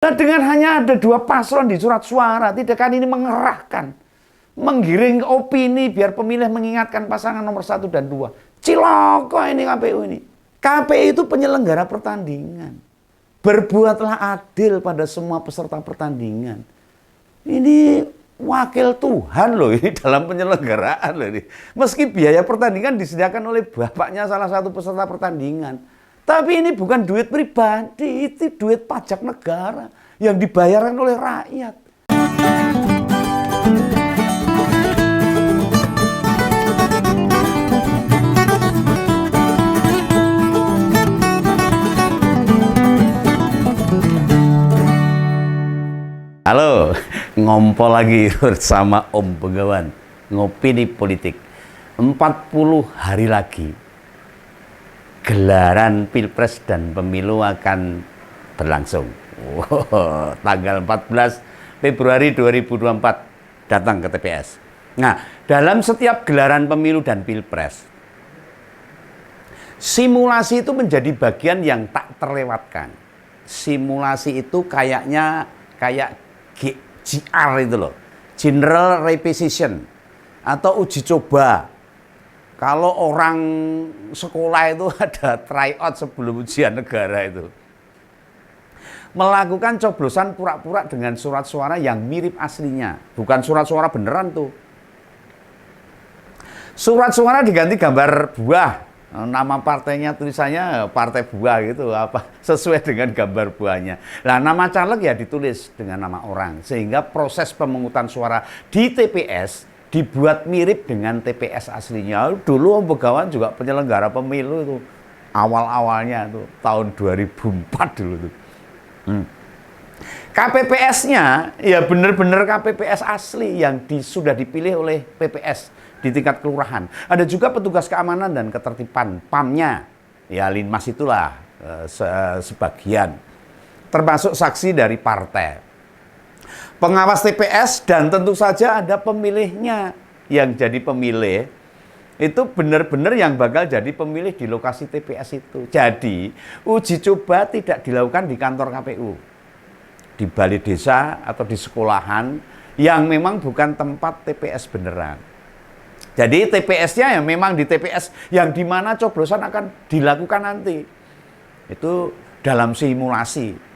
Nah, dengan hanya ada 2 paslon di surat suara, tidak kan ini mengerahkan, menggiring opini biar pemilih mengingatkan pasangan nomor 1 dan 2. Ciloko ini KPU ini. KPU itu penyelenggara pertandingan. Berbuatlah adil pada semua peserta pertandingan. Ini wakil Tuhan loh ini dalam penyelenggaraan loh ini. Meski biaya pertandingan disediakan oleh bapaknya salah satu peserta pertandingan. Tapi ini bukan duit pribadi, itu duit pajak negara yang dibayarkan oleh rakyat. Halo, ngompol lagi bersama Om Begawan, Ngopini Politik. 40 hari lagi gelaran Pilpres dan Pemilu akan berlangsung. Tanggal 14 Februari 2024 datang ke TPS. Nah, dalam setiap gelaran Pemilu dan Pilpres, simulasi itu menjadi bagian yang tak terlewatkan. Simulasi itu kayak GR itu loh, General Repetition atau uji coba. Kalau orang sekolah itu ada tryout sebelum ujian negara itu. Melakukan coblosan pura-pura dengan surat suara yang mirip aslinya. Bukan surat suara beneran tuh. Surat suara diganti gambar buah. Nama partainya tulisannya partai buah gitu. Sesuai dengan gambar buahnya. Nah, nama caleg ya ditulis dengan nama orang. Sehingga proses pemungutan suara di TPS dibuat mirip dengan TPS aslinya. Dulu Om Begawan juga penyelenggara pemilu itu. Awal-awalnya itu tahun 2004 dulu tuh. KPPS-nya ya benar-benar KPPS asli yang sudah dipilih oleh PPS di tingkat kelurahan. Ada juga petugas keamanan dan ketertiban PAM-nya. Ya Linmas itulah sebagian. Termasuk saksi dari partai. Pengawas TPS dan tentu saja ada pemilihnya yang jadi pemilih. Itu benar-benar yang bakal jadi pemilih di lokasi TPS itu. Jadi uji coba tidak dilakukan di kantor KPU. Di balai desa atau di sekolahan yang memang bukan tempat TPS beneran. Jadi TPS-nya ya memang di TPS yang dimana coblosan akan dilakukan nanti. Itu dalam simulasi.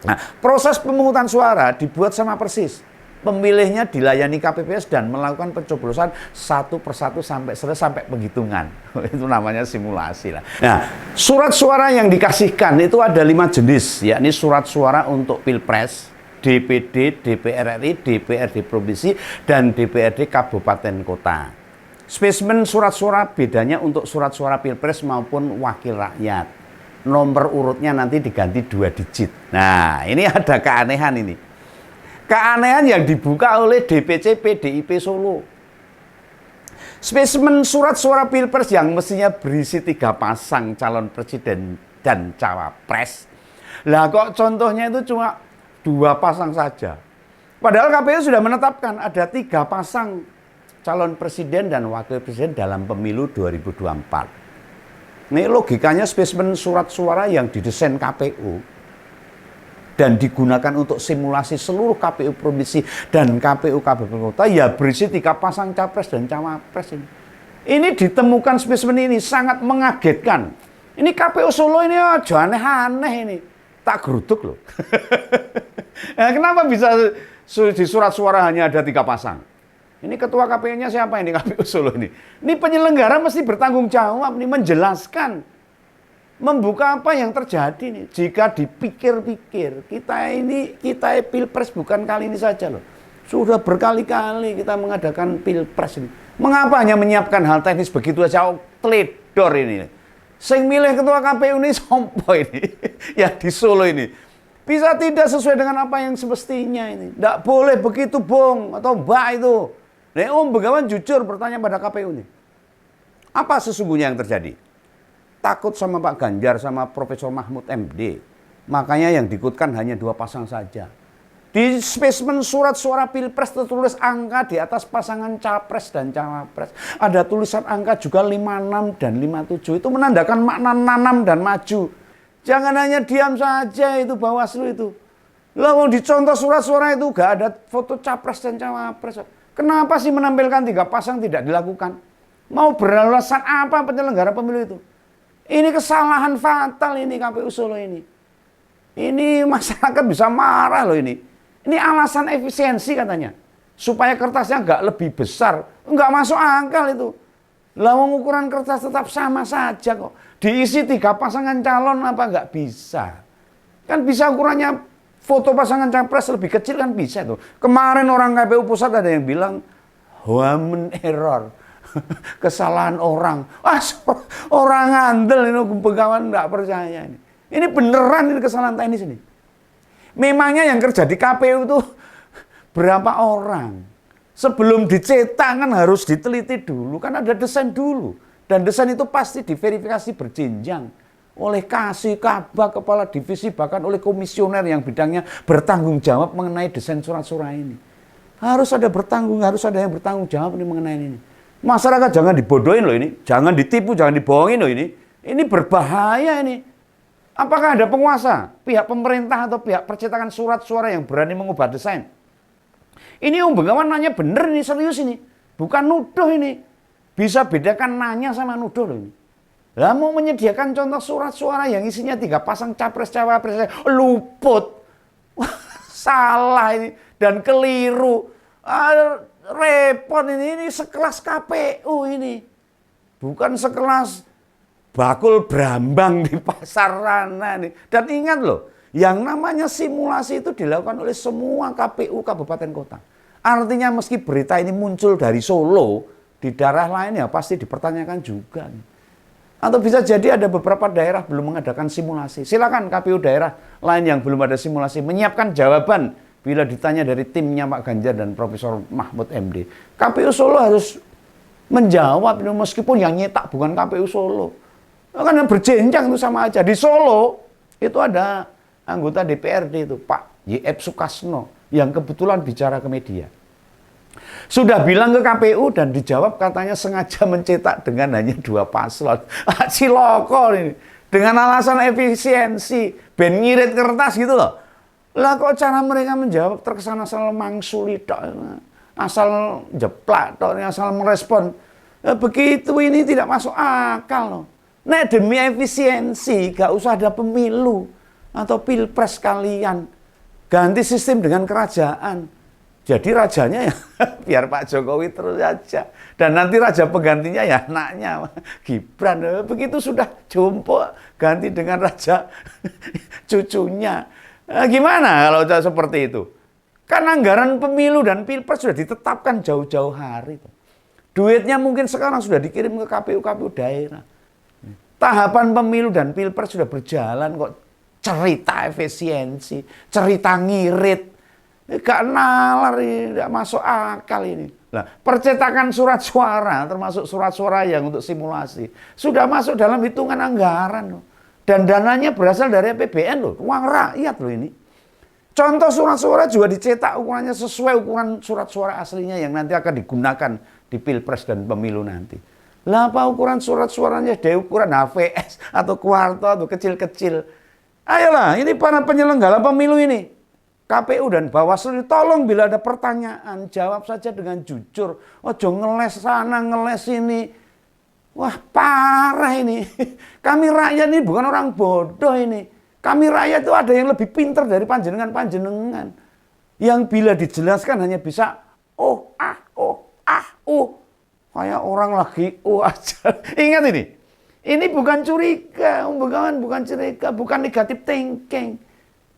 Nah, proses pemungutan suara dibuat sama persis. Pemilihnya dilayani KPPS dan melakukan pencoblosan satu persatu sampai selesai sampai penghitungan. Itu namanya simulasi lah. Nah, surat suara yang dikasihkan itu ada 5 jenis, yakni surat suara untuk Pilpres, DPD, DPR RI, DPRD Provinsi, dan DPRD Kabupaten Kota. Spesimen surat suara bedanya untuk surat suara Pilpres maupun wakil rakyat. Nomor urutnya nanti diganti 2 digit. Nah, ini ada keanehan ini. Keanehan yang dibuka oleh DPC PDIP Solo. Spesimen surat suara Pilpres yang mestinya berisi 3 pasang calon presiden dan cawapres. Lah kok contohnya itu cuma 2 pasang saja. Padahal KPU sudah menetapkan ada 3 pasang calon presiden dan wakil presiden dalam pemilu 2024. Ini logikanya spesimen surat suara yang didesain KPU dan digunakan untuk simulasi seluruh KPU provinsi dan KPU kabupaten kota ya berisi 3 pasang capres dan cawapres ini. Ini ditemukan spesimen ini sangat mengagetkan. Ini KPU Solo ini aja aneh-aneh ini. Tak geruduk loh. Nah, kenapa bisa di surat suara hanya ada 3 pasang? Ini ketua KPU-nya siapa ini KPU Solo ini? Ini penyelenggara mesti bertanggung jawab nih, menjelaskan. Membuka apa yang terjadi nih. Jika dipikir-pikir, kita Pilpres bukan kali ini saja loh. Sudah berkali-kali kita mengadakan Pilpres ini. Mengapa hanya menyiapkan hal teknis begitu saja? Teledor ini. Sing milih ketua KPU ini sompo ini. Ya di Solo ini. Bisa tidak sesuai dengan apa yang semestinya ini. Tidak boleh begitu Bung atau Mbak itu. Nah, Om Begawan jujur bertanya pada KPU ini. Apa sesungguhnya yang terjadi? Takut sama Pak Ganjar sama Profesor Mahfud MD. Makanya yang diikutkan hanya 2 pasang saja. Di spesimen surat suara Pilpres tertulis angka di atas pasangan capres dan cawapres. Ada tulisan angka juga 56 dan 57. Itu menandakan makna nanam dan maju. Jangan hanya diam saja itu Bawaslu itu. Lah mau dicontoh surat suara itu gak ada foto capres dan cawapres. Kenapa sih menampilkan 3 pasang tidak dilakukan? Mau beralasan apa penyelenggara pemilu itu? Ini kesalahan fatal ini KPU Solo ini. Ini masyarakat bisa marah loh ini. Ini alasan efisiensi katanya. Supaya kertasnya nggak lebih besar. Nggak masuk akal itu. Lah ukuran kertas tetap sama saja kok. Diisi 3 pasangan calon apa nggak bisa? Kan bisa ukurannya foto pasangan capres lebih kecil kan bisa tuh. Kemarin orang KPU pusat ada yang bilang human error. Kesalahan orang. Orang ngandel ini pegawai nggak percaya ini. Ini beneran ini kesalahan teknis ini. Memangnya yang kerja di KPU itu berapa orang? Sebelum dicetak kan harus diteliti dulu, kan ada desain dulu. Dan desain itu pasti diverifikasi berjenjang oleh kasih kabak, kepala divisi, bahkan oleh komisioner yang bidangnya bertanggung jawab mengenai desain surat-suara ini. Harus ada yang bertanggung jawab ini mengenai ini. Masyarakat jangan dibodohin loh ini, jangan ditipu, jangan dibohongin loh ini. Ini berbahaya ini. Apakah ada penguasa, pihak pemerintah atau pihak percetakan surat suara yang berani mengubah desain? Ini Om Bengawan nanya bener ini, serius ini. Bukan nuduh ini. Bisa bedakan nanya sama nuduh loh ini. Lah mau menyediakan contoh surat suara yang isinya 3 pasang capres cawapres luput. Salah ini dan keliru. Repot ini sekelas KPU ini. Bukan sekelas bakul Brambang di pasar Rana nih. Dan ingat loh, yang namanya simulasi itu dilakukan oleh semua KPU kabupaten kota. Artinya meski berita ini muncul dari Solo, di daerah lain ya pasti dipertanyakan juga. Atau bisa jadi ada beberapa daerah belum mengadakan simulasi. Silakan KPU daerah lain yang belum ada simulasi menyiapkan jawaban bila ditanya dari timnya Pak Ganjar dan Profesor Mahfud MD. KPU Solo harus menjawab meskipun yang nyetak bukan KPU Solo. Karena berjenjang itu sama aja. Di Solo itu ada anggota DPRD itu Pak Y.F. Sukasno yang kebetulan bicara ke media. Sudah bilang ke KPU dan dijawab katanya sengaja mencetak dengan hanya 2 paslon. Ciloko ini. Dengan alasan efisiensi, ben ngirit kertas gitu loh. Lah kok cara mereka menjawab terkesan asal mangsuli tok, asal jeplak tok, asal merespon. Begitu ini tidak masuk akal loh. Nek demi efisiensi gak usah ada pemilu atau pilpres kalian. Ganti sistem dengan kerajaan. Jadi rajanya ya biar Pak Jokowi terus aja. Dan nanti raja penggantinya ya anaknya Gibran. Begitu sudah jompo ganti dengan raja cucunya. Nah, gimana kalau seperti itu? Kan anggaran pemilu dan pilpres sudah ditetapkan jauh-jauh hari. Duitnya mungkin sekarang sudah dikirim ke KPU-KPU daerah. Tahapan pemilu dan pilpres sudah berjalan kok. Cerita efisiensi, cerita ngirit. Gak nalar ini, gak masuk akal ini. Nah, percetakan surat suara, termasuk surat suara yang untuk simulasi, sudah masuk dalam hitungan anggaran loh. Dan dananya berasal dari APBN loh, uang rakyat loh ini. Contoh surat suara juga dicetak ukurannya sesuai ukuran surat suara aslinya yang nanti akan digunakan di pilpres dan pemilu nanti. Lah apa ukuran surat suaranya dari ukuran HVS atau kuarto atau kecil-kecil. Ayolah, ini para penyelenggara pemilu ini. KPU dan Bawaslu tolong bila ada pertanyaan jawab saja dengan jujur. Ojo ngeles sana ngeles sini. Wah parah ini. Kami rakyat ini bukan orang bodoh ini. Kami rakyat itu ada yang lebih pintar dari panjenengan. Yang bila dijelaskan hanya bisa oh. Kayak orang lagi aja. Ingat ini. Ini bukan curiga. Bukan curiga. Bukan negatif thinking.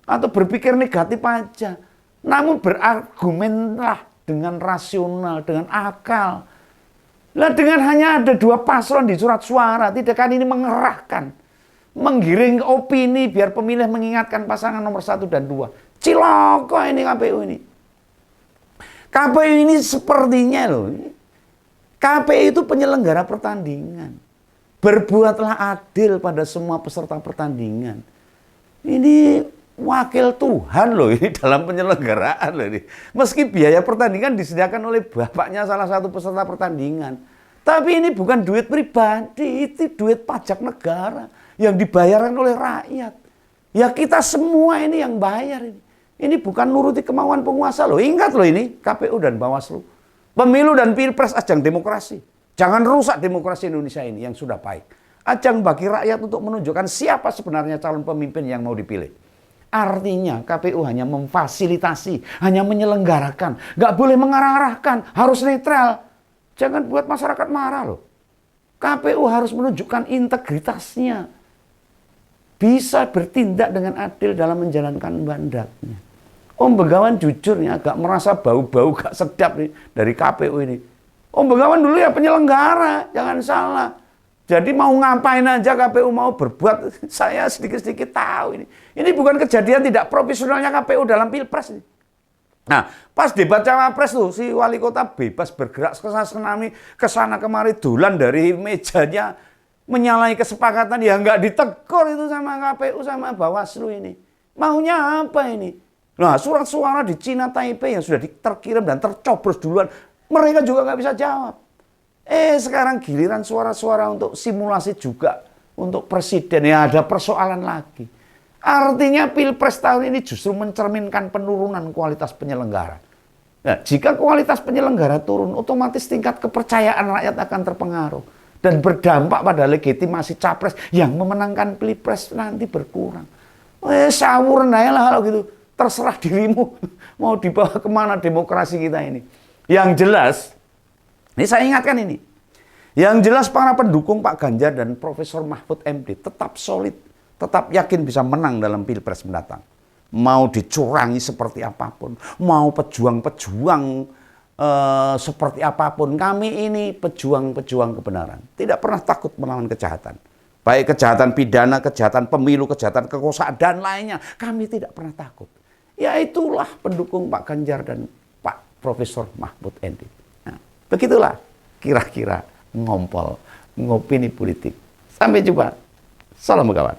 Atau berpikir negatif aja. Namun berargumenlah dengan rasional, dengan akal. Lah dengan hanya ada 2 paslon di surat suara, tidak kan ini mengerahkan, menggiring opini biar pemilih mengingatkan pasangan nomor 1 dan 2. Ciloko ini KPU ini. KPU ini sepertinya loh. KPU itu penyelenggara pertandingan. Berbuatlah adil pada semua peserta pertandingan. Ini wakil Tuhan loh ini dalam penyelenggaraan loh ini. Meski biaya pertandingan disediakan oleh bapaknya salah satu peserta pertandingan. Tapi ini bukan duit pribadi, itu duit pajak negara yang dibayarkan oleh rakyat. Ya kita semua ini yang bayar ini. Ini bukan nuruti kemauan penguasa loh. Ingat loh ini KPU dan Bawaslu. Pemilu dan Pilpres ajang demokrasi. Jangan rusak demokrasi Indonesia ini yang sudah baik. Ajang bagi rakyat untuk menunjukkan siapa sebenarnya calon pemimpin yang mau dipilih. Artinya KPU hanya memfasilitasi, hanya menyelenggarakan. Nggak boleh mengarah-arahkan, harus netral. Jangan buat masyarakat marah loh. KPU harus menunjukkan integritasnya. Bisa bertindak dengan adil dalam menjalankan mandatnya. Om Begawan jujur nih, agak merasa bau-bau gak sedap nih dari KPU ini. Om Begawan dulu ya penyelenggara, jangan salah. Jadi mau ngapain aja KPU mau berbuat, saya sedikit-sedikit tahu ini. Ini bukan kejadian tidak profesionalnya KPU dalam Pilpres ini. Nah, pas debat Cawapres tuh, si wali kota bebas bergerak kesana kemari dolan dari mejanya, menyalahi kesepakatan, ya nggak ditegur itu sama KPU sama Bawaslu ini. Maunya apa ini? Nah, surat suara di Cina Taipei yang sudah terkirim dan tercoblos duluan, mereka juga nggak bisa jawab. Sekarang giliran suara-suara untuk simulasi juga untuk presiden, ya ada persoalan lagi. Artinya Pilpres tahun ini justru mencerminkan penurunan kualitas penyelenggara. Nah, jika kualitas penyelenggara turun, otomatis tingkat kepercayaan rakyat akan terpengaruh. Dan berdampak pada legitimasi capres yang memenangkan Pilpres nanti berkurang. Sawuran aja lah kalau gitu. Terserah dirimu mau dibawa kemana demokrasi kita ini. Yang jelas, ini saya ingatkan ini. Yang jelas para pendukung Pak Ganjar dan Profesor Mahfud MD tetap solid, tetap yakin bisa menang dalam Pilpres mendatang. Mau dicurangi seperti apapun, mau pejuang-pejuang seperti apapun, kami ini pejuang-pejuang kebenaran. Tidak pernah takut melawan kejahatan. Baik kejahatan pidana, kejahatan pemilu, kejahatan kekuasaan, dan lainnya. Kami tidak pernah takut. Ya itulah pendukung Pak Ganjar dan Pak Profesor Mahfud MD. Nah, begitulah kira-kira ngompol, ngopini politik. Sampai jumpa. Salam Begawan.